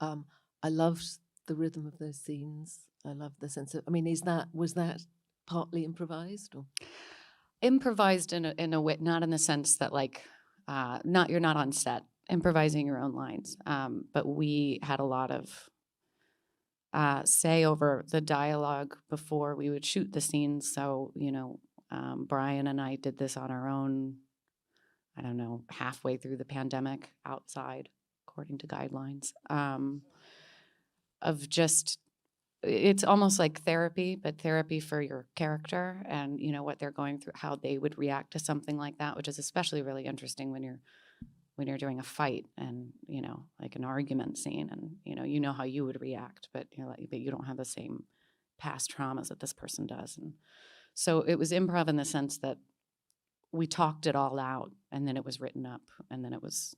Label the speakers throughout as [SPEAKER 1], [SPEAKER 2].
[SPEAKER 1] I loved the rhythm of those scenes. I loved the sense of, I mean, was that partly improvised? Or?
[SPEAKER 2] Improvised in a way, not in the sense that like, you're not on set improvising your own lines, but we had a lot of say over the dialogue before we would shoot the scenes. So, Brian and I did this on our own, I don't know, halfway through the pandemic outside, according to guidelines, of just, it's almost like therapy, but therapy for your character and, what they're going through, how they would react to something like that, which is especially really interesting when you're doing a fight and, like an argument scene and, how you would react, but but you don't have the same past traumas that this person does. And so it was improv in the sense that we talked it all out and then it was written up and then it was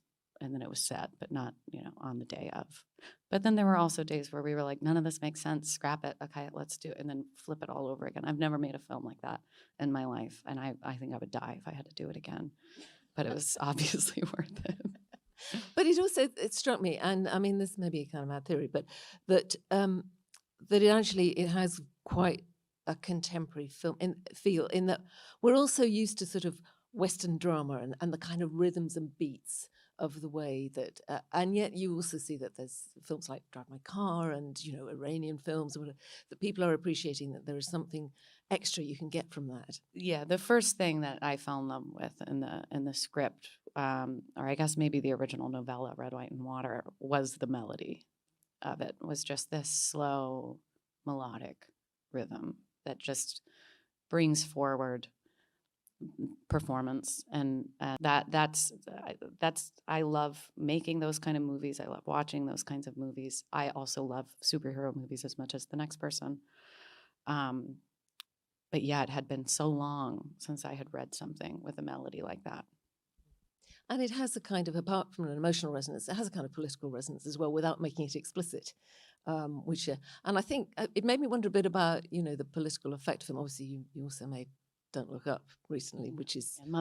[SPEAKER 2] set, but not, on the day of. But then there were also days where we were like, none of this makes sense, scrap it, okay, let's do it, and then flip it all over again. I've never made a film like that in my life, and I think I would die if I had to do it again. But it was obviously worth it.
[SPEAKER 1] But it struck me, and I mean, this may be a kind of mad theory, but that it has quite a contemporary film feel in that we're also used to sort of Western drama and the kind of rhythms and beats of the way that, and yet you also see that there's films like Drive My Car and Iranian films or whatever, that people are appreciating that there is something extra you can get from that.
[SPEAKER 2] Yeah, the first thing that I fell in love with in the script, or I guess maybe the original novella, Red, White, and Water, was the melody of it. Was just this slow, melodic rhythm that just brings forward performance, and that's I love making those kind of movies. I love watching those kinds of movies. I also love superhero movies as much as the next person. But yeah, it had been so long since I had read something with a melody like that.
[SPEAKER 1] And it has a kind of, apart from an emotional resonance, it has a kind of political resonance as well, without making it explicit. And I think it made me wonder a bit about, the political effect of them. Obviously, you also made Don't Look Up recently, which is
[SPEAKER 2] And Mother